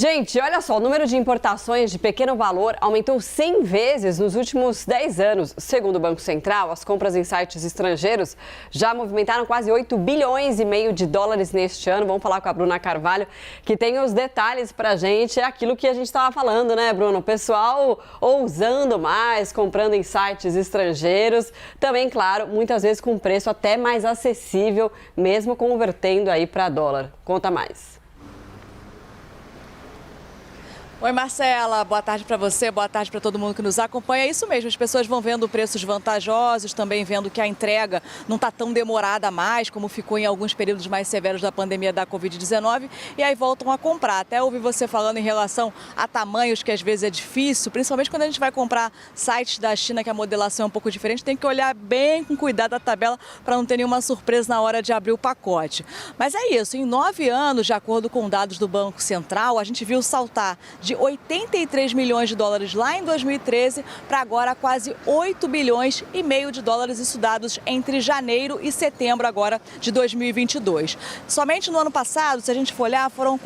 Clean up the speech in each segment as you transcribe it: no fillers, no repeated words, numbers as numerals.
Gente, olha só, o número de importações de pequeno valor aumentou 100 vezes nos últimos 10 anos. Segundo o Banco Central, as compras em sites estrangeiros já movimentaram quase 8 bilhões e meio de dólares neste ano. Vamos falar com a Bruna Carvalho, que tem os detalhes pra gente. É aquilo que a gente estava falando, né, Bruno? O pessoal ousando mais, comprando em sites estrangeiros. Também, claro, muitas vezes com preço até mais acessível, mesmo convertendo aí para dólar. Conta mais. Oi, Marcela, boa tarde para você, boa tarde para todo mundo que nos acompanha. É isso mesmo, as pessoas vão vendo preços vantajosos, também vendo que a entrega não está tão demorada mais, como ficou em alguns períodos mais severos da pandemia da Covid-19, e aí voltam a comprar. Até ouvi você falando em relação a tamanhos, que às vezes é difícil, principalmente quando a gente vai comprar sites da China, que a modelação é um pouco diferente, tem que olhar bem com cuidado a tabela para não ter nenhuma surpresa na hora de abrir o pacote. Mas é isso, em 9 anos, de acordo com dados do Banco Central, a gente viu saltar de 83 milhões de dólares lá em 2013 para agora quase 8 bilhões e meio de dólares, isso dados entre janeiro e setembro agora de 2022. Somente no ano passado, se a gente for olhar, foram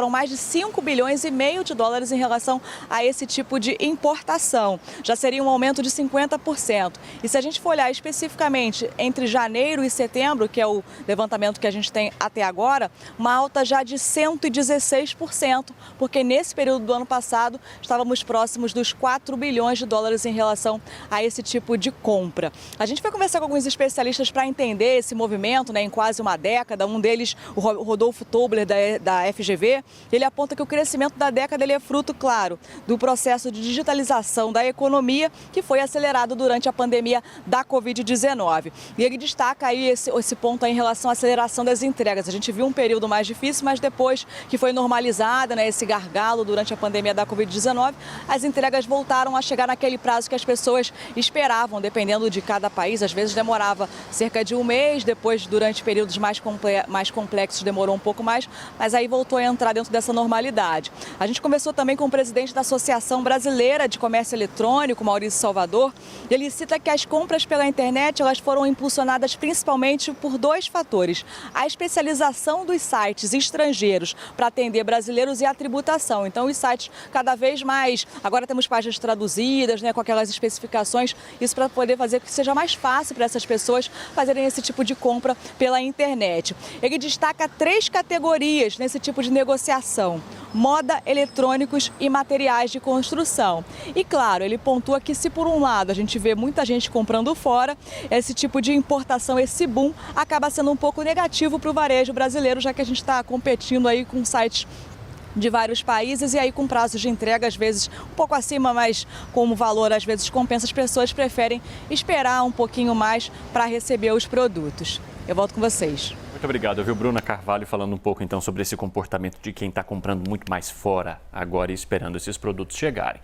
mais de 5 bilhões e meio de dólares em relação a esse tipo de importação. Já seria um aumento de 50%. E se a gente for olhar especificamente entre janeiro e setembro, que é o levantamento que a gente tem até agora, uma alta já de 116%, porque nesse período do ano passado, estávamos próximos dos 4 bilhões de dólares em relação a esse tipo de compra. A gente vai conversar com alguns especialistas para entender esse movimento, né, em quase uma década. Um deles, o Rodolfo Tobler, da FGV, ele aponta que o crescimento da década ele é fruto, claro, do processo de digitalização da economia que foi acelerado durante a pandemia da Covid-19. E ele destaca aí esse ponto aí em relação à aceleração das entregas. A gente viu um período mais difícil, mas depois que foi normalizada, né, esse gargalo durante a pandemia da Covid-19, as entregas voltaram a chegar naquele prazo que as pessoas esperavam, dependendo de cada país. Às vezes demorava cerca de um mês, depois, durante períodos mais complexos, demorou um pouco mais, mas aí voltou a entrar dentro dessa normalidade. A gente conversou também com o presidente da Associação Brasileira de Comércio Eletrônico, Maurício Salvador. Ele cita que as compras pela internet elas foram impulsionadas principalmente por dois fatores: a especialização dos sites estrangeiros para atender brasileiros e a tributação. Então, os sites cada vez mais, agora temos páginas traduzidas, né, com aquelas especificações, isso para poder fazer que seja mais fácil para essas pessoas fazerem esse tipo de compra pela internet. Ele destaca 3 categorias nesse tipo de negociação: moda, eletrônicos e materiais de construção. E claro, ele pontua que se por um lado a gente vê muita gente comprando fora, esse tipo de importação, esse boom, acaba sendo um pouco negativo para o varejo brasileiro, já que a gente está competindo aí com sites de vários países e aí com prazos de entrega às vezes um pouco acima, mas como o valor às vezes compensa, as pessoas preferem esperar um pouquinho mais para receber os produtos. Eu volto com vocês. Muito obrigado. Eu vi Bruna Carvalho falando um pouco então sobre esse comportamento de quem está comprando muito mais fora agora e esperando esses produtos chegarem.